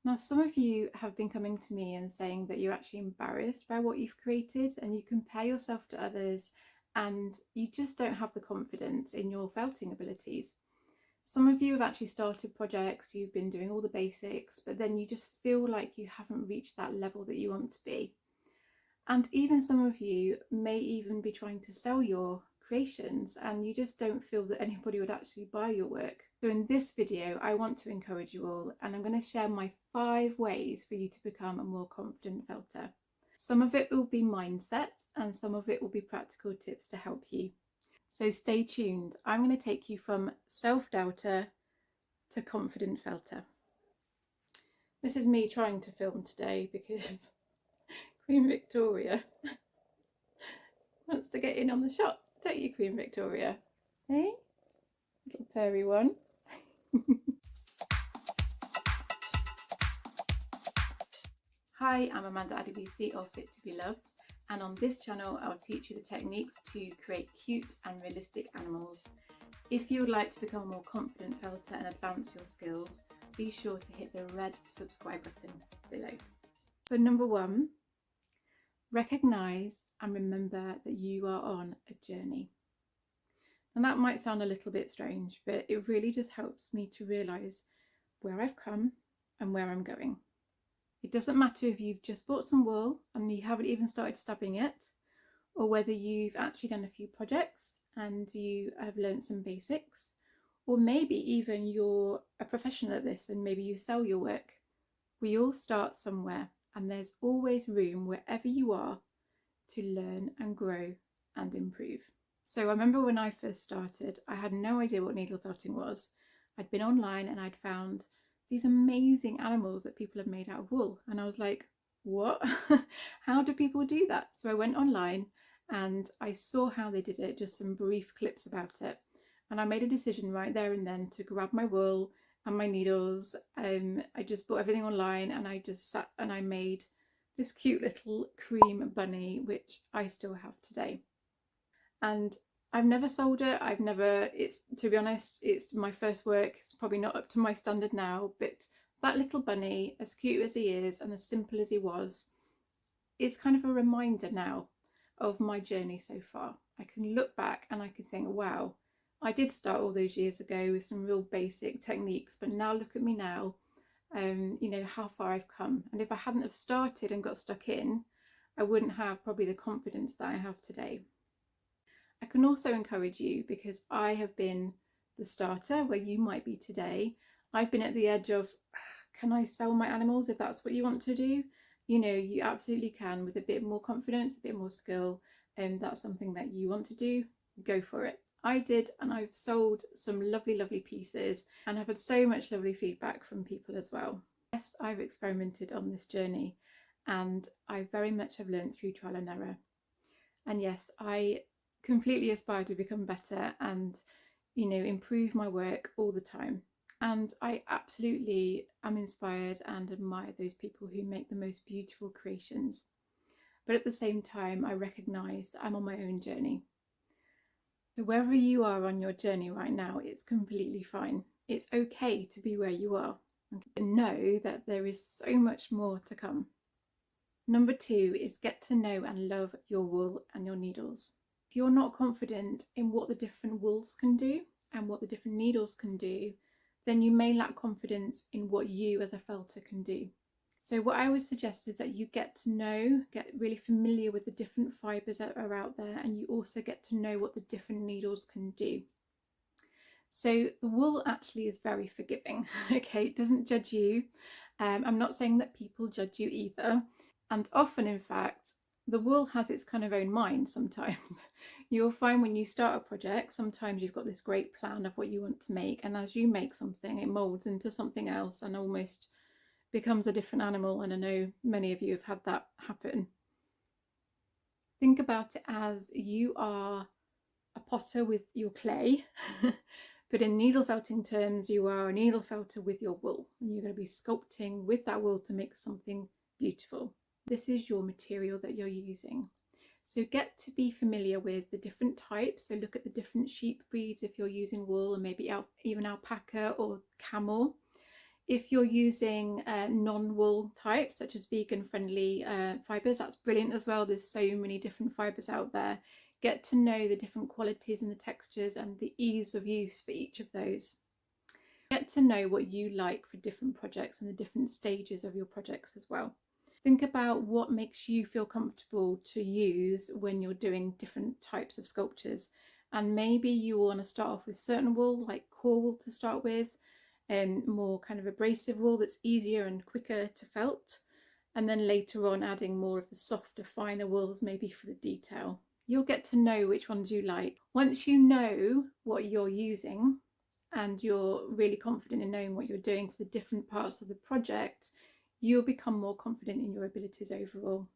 Now, some of you have been coming to me and saying that you're actually embarrassed by what you've created and you compare yourself to others and you just don't have the confidence in your felting abilities. Some of you have actually started projects, you've been doing all the basics, but then you just feel like you haven't reached that level that you want to be. And even some of you may even be trying to sell your creations and you just don't feel that anybody would actually buy your work. So in this video, I want to encourage you all, and I'm going to share my 5 ways for you to become a more confident felter. Some of it will be mindset and some of it will be practical tips to help you. So stay tuned. I'm going to take you from self-doubter to confident felter. This is me trying to film today because Queen Victoria wants to get in on the shot, don't you, Queen Victoria? Hey, little fairy one. Hi, I'm Amanda Adibisi of Fit to Be Loved, and on this channel I'll teach you the techniques to create cute and realistic animals. If you would like to become a more confident felter and advance your skills, be sure to hit the red subscribe button below. So number 1, recognise and remember that you are on a journey. And that might sound a little bit strange, but it really just helps me to realise where I've come and where I'm going. It doesn't matter if you've just bought some wool and you haven't even started stabbing it, or whether you've actually done a few projects and you have learned some basics, or maybe even you're a professional at this and maybe you sell your work. We all start somewhere, and there's always room wherever you are to learn and grow and improve. So I remember when I first started, I had no idea what needle felting was. I'd been online and I'd found these amazing animals that people have made out of wool. And I was like, what? How do people do that? So I went online and I saw how they did it, just some brief clips about it. And I made a decision right there and then to grab my wool and my needles. I just bought everything online and I just sat and I made this cute little cream bunny, which I still have today. And I've never sold it. It's, to be honest, it's my first work. It's probably not up to my standard now, but that little bunny, as cute as he is and as simple as he was, is kind of a reminder now of my journey so far. I can look back and I can think, wow, I did start all those years ago with some real basic techniques, but now look at me now, how far I've come. And if I hadn't have started and got stuck in, I wouldn't have probably the confidence that I have today. I can also encourage you, because I have been the starter where you might be today. I've been at the edge of, can I sell my animals? If that's what you want to do, you absolutely can, with a bit more confidence, a bit more skill, and that's something that you want to do, go for it. I did, and I've sold some lovely pieces and I've had so much lovely feedback from people as well. Yes, I've experimented on this journey and I very much have learned through trial and error. And yes, I completely aspire to become better and, improve my work all the time. And I absolutely am inspired and admire those people who make the most beautiful creations. But at the same time, I recognise that I'm on my own journey. So wherever you are on your journey right now, it's completely fine. It's okay to be where you are. And know that there is so much more to come. Number 2 is get to know and love your wool and your needles. If you're not confident in what the different wools can do and what the different needles can do, then you may lack confidence in what you as a felter can do. So what I would suggest is that you get really familiar with the different fibres that are out there, and you also get to know what the different needles can do. So the wool actually is very forgiving, okay? It doesn't judge you. I'm not saying that people judge you either. And often, in fact, the wool has its kind of own mind sometimes. You'll find when you start a project, sometimes you've got this great plan of what you want to make, and as you make something, it molds into something else and almost becomes a different animal. And I know many of you have had that happen. Think about it as you are a potter with your clay, but in needle felting terms, you are a needle felter with your wool, and you're going to be sculpting with that wool to make something beautiful. This is your material that you're using. So get to be familiar with the different types. So look at the different sheep breeds if you're using wool, and maybe even alpaca or camel. If you're using non-wool types, such as vegan-friendly fibres, that's brilliant as well. There's so many different fibres out there. Get to know the different qualities and the textures and the ease of use for each of those. Get to know what you like for different projects and the different stages of your projects as well. Think about what makes you feel comfortable to use when you're doing different types of sculptures. And maybe you want to start off with certain wool, like core wool to start with, and more kind of abrasive wool that's easier and quicker to felt. And then later on adding more of the softer, finer wools, maybe for the detail. You'll get to know which ones you like. Once you know what you're using and you're really confident in knowing what you're doing for the different parts of the project, you'll become more confident in your abilities overall.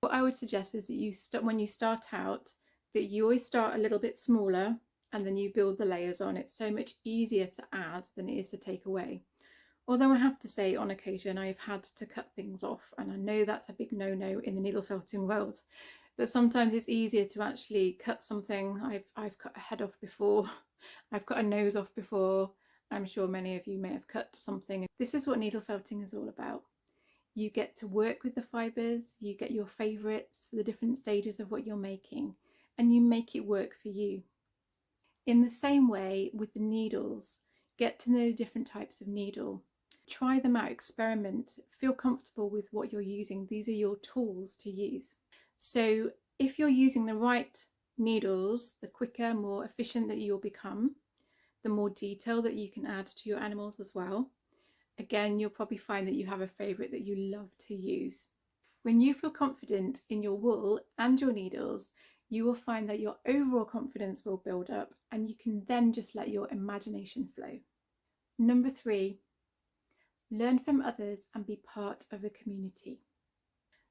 What I would suggest is that when you start out, that you always start a little bit smaller and then you build the layers on. It's so much easier to add than it is to take away. Although I have to say, on occasion I've had to cut things off, and I know that's a big no-no in the needle felting world, but sometimes it's easier to actually cut something. I've cut a head off before, I've cut a nose off before. I'm sure many of you may have cut something. This is what needle felting is all about. You get to work with the fibres, you get your favourites for the different stages of what you're making, and you make it work for you. In the same way with the needles, get to know the different types of needle. Try them out, experiment, feel comfortable with what you're using. These are your tools to use. So if you're using the right needles, the quicker, more efficient that you'll become, the more detail that you can add to your animals as well. Again, you'll probably find that you have a favourite that you love to use. When you feel confident in your wool and your needles, you will find that your overall confidence will build up, and you can then just let your imagination flow. Number 3, learn from others and be part of a community.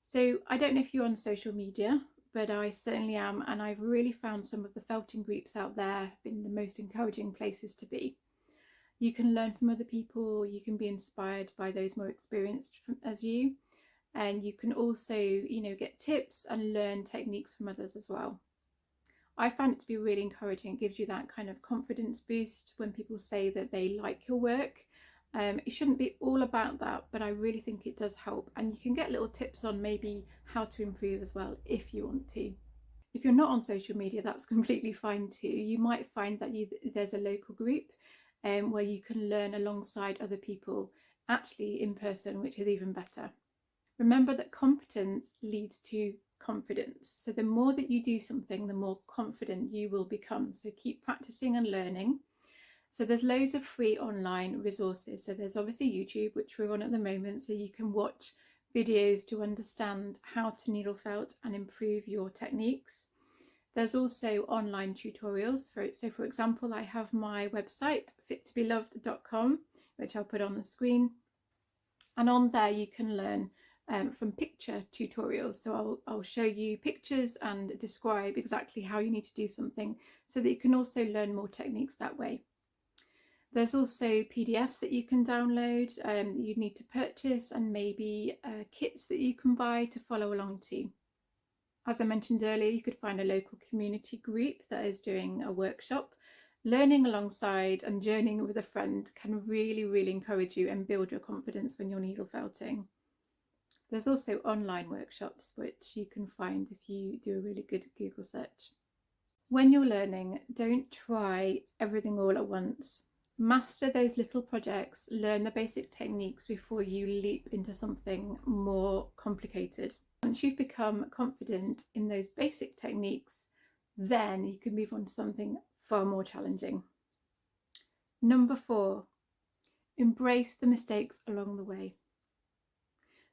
So I don't know if you're on social media, but I certainly am, and I've really found some of the felting groups out there have been the most encouraging places to be. You can learn from other people, you can be inspired by those more experienced as you, and you can also, get tips and learn techniques from others as well. I found it to be really encouraging. It gives you that kind of confidence boost when people say that they like your work. It shouldn't be all about that, but I really think it does help, and you can get little tips on maybe how to improve as well if you want to. If you're not on social media, that's completely fine too. You might find that there's a local group where you can learn alongside other people, actually in person, which is even better. Remember that competence leads to confidence. So the more that you do something, the more confident you will become. So keep practicing and learning. So there's loads of free online resources. So there's obviously YouTube, which we're on at the moment, so you can watch videos to understand how to needle felt and improve your techniques. There's also online tutorials. So for example, I have my website, fittobeloved.com, which I'll put on the screen. And on there you can learn from picture tutorials. So I'll show you pictures and describe exactly how you need to do something, so that you can also learn more techniques that way. There's also PDFs that you can download, that you need to purchase, and maybe kits that you can buy to follow along to. As I mentioned earlier, you could find a local community group that is doing a workshop. Learning alongside and journeying with a friend can really, really encourage you and build your confidence when you're needle felting. There's also online workshops, which you can find if you do a really good Google search. When you're learning, don't try everything all at once. Master those little projects, learn the basic techniques before you leap into something more complicated. Once you've become confident in those basic techniques, then you can move on to something far more challenging. Number 4, embrace the mistakes along the way.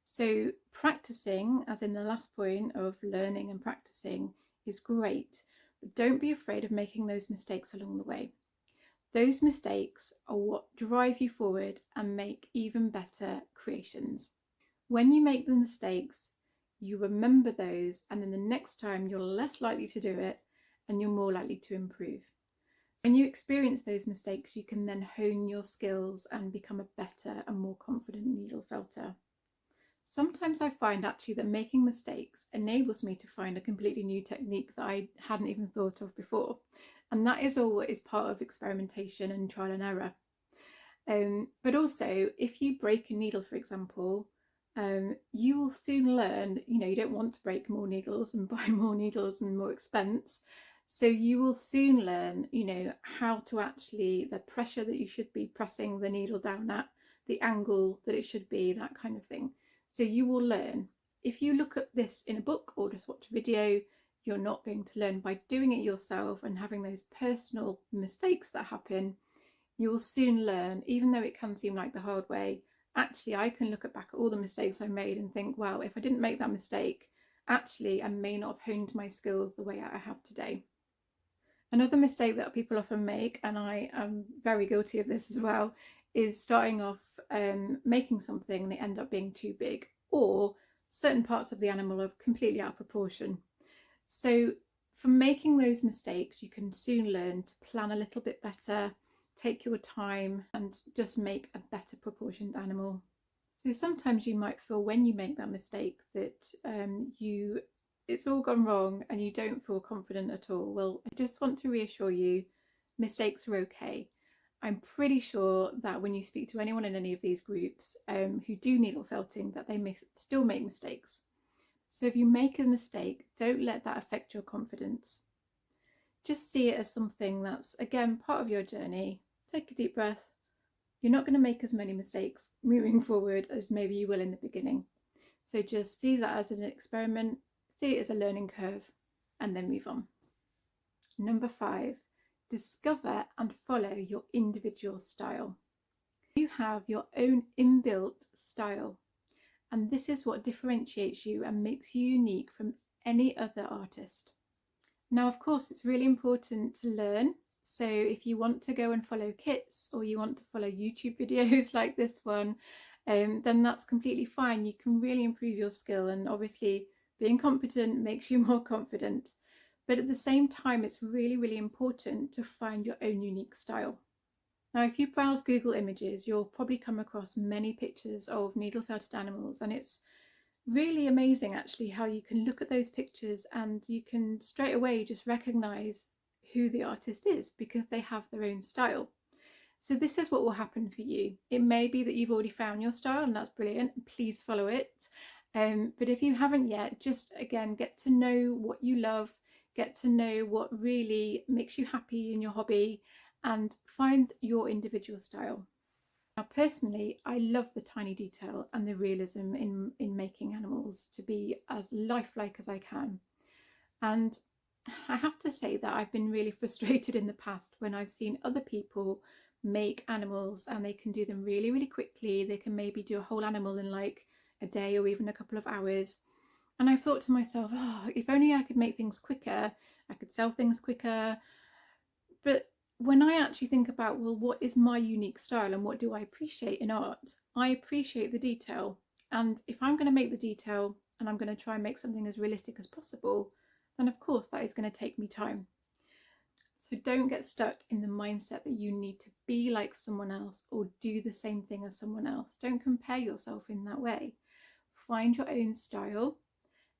So practicing, as in the last point of learning and practicing, is great, but don't be afraid of making those mistakes along the way. Those mistakes are what drive you forward and make even better creations. When you make the mistakes, you remember those, and then the next time you're less likely to do it and you're more likely to improve. When you experience those mistakes, you can then hone your skills and become a better and more confident needle felter. Sometimes I find actually that making mistakes enables me to find a completely new technique that I hadn't even thought of before. And that is all is part of experimentation and trial and error. But also, if you break a needle, for example, you will soon learn, you don't want to break more needles and buy more needles and more expense. So you will soon learn, how to actually, the pressure that you should be pressing the needle down at, the angle that it should be, that kind of thing. So you will learn. If you look at this in a book or just watch a video, you're not going to learn. By doing it yourself and having those personal mistakes that happen, you will soon learn, even though it can seem like the hard way. Actually, I can look back at all the mistakes I made and think, wow, if I didn't make that mistake, actually, I may not have honed my skills the way I have today. Another mistake that people often make, and I am very guilty of this as well, is starting off making something and it end up being too big, or certain parts of the animal are completely out of proportion. So from making those mistakes, you can soon learn to plan a little bit better, take your time, and just make a better proportioned animal. So sometimes you might feel when you make that mistake that it's all gone wrong and you don't feel confident at all. Well, I just want to reassure you, mistakes are okay. I'm pretty sure that when you speak to anyone in any of these groups who do needle felting, that they may still make mistakes. So if you make a mistake, don't let that affect your confidence. Just see it as something that's, again, part of your journey. Take a deep breath. You're not going to make as many mistakes moving forward as maybe you will in the beginning. So just see that as an experiment, see it as a learning curve, and then move on. Number 5, discover and follow your individual style. You have your own inbuilt style, and this is what differentiates you and makes you unique from any other artist. Now, of course, it's really important to learn. So if you want to go and follow kits or you want to follow YouTube videos like this one, then that's completely fine. You can really improve your skill, and obviously being competent makes you more confident. But at the same time, it's really, really important to find your own unique style. Now, if you browse Google Images, you'll probably come across many pictures of needle felted animals, and it's really amazing actually how you can look at those pictures and you can straight away just recognize who the artist is because they have their own style. So this is what will happen for you. It may be that you've already found your style, and that's brilliant. Please follow it. But if you haven't yet, just again, get to know what you love, get to know what really makes you happy in your hobby, and find your individual style. Now, personally, I love the tiny detail and the realism in making animals to be as lifelike as I can. And I have to say that I've been really frustrated in the past when I've seen other people make animals and they can do them really, really quickly. They can maybe do a whole animal in like a day or even a couple of hours. And I've thought to myself, oh, if only I could make things quicker, I could sell things quicker. But when I actually think about, well, what is my unique style and what do I appreciate in art? I appreciate the detail. And if I'm going to make the detail and I'm going to try and make something as realistic as possible, then of course that is going to take me time. So don't get stuck in the mindset that you need to be like someone else or do the same thing as someone else. Don't compare yourself in that way. Find your own style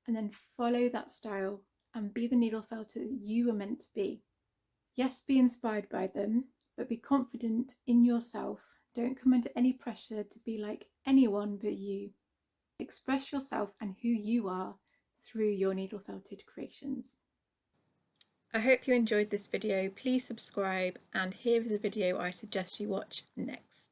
and then follow that style and be the needle felter you are meant to be. Yes, be inspired by them, but be confident in yourself. Don't come under any pressure to be like anyone but you. Express yourself and who you are through your needle felted creations. I hope you enjoyed this video. Please subscribe, and here is a video I suggest you watch next.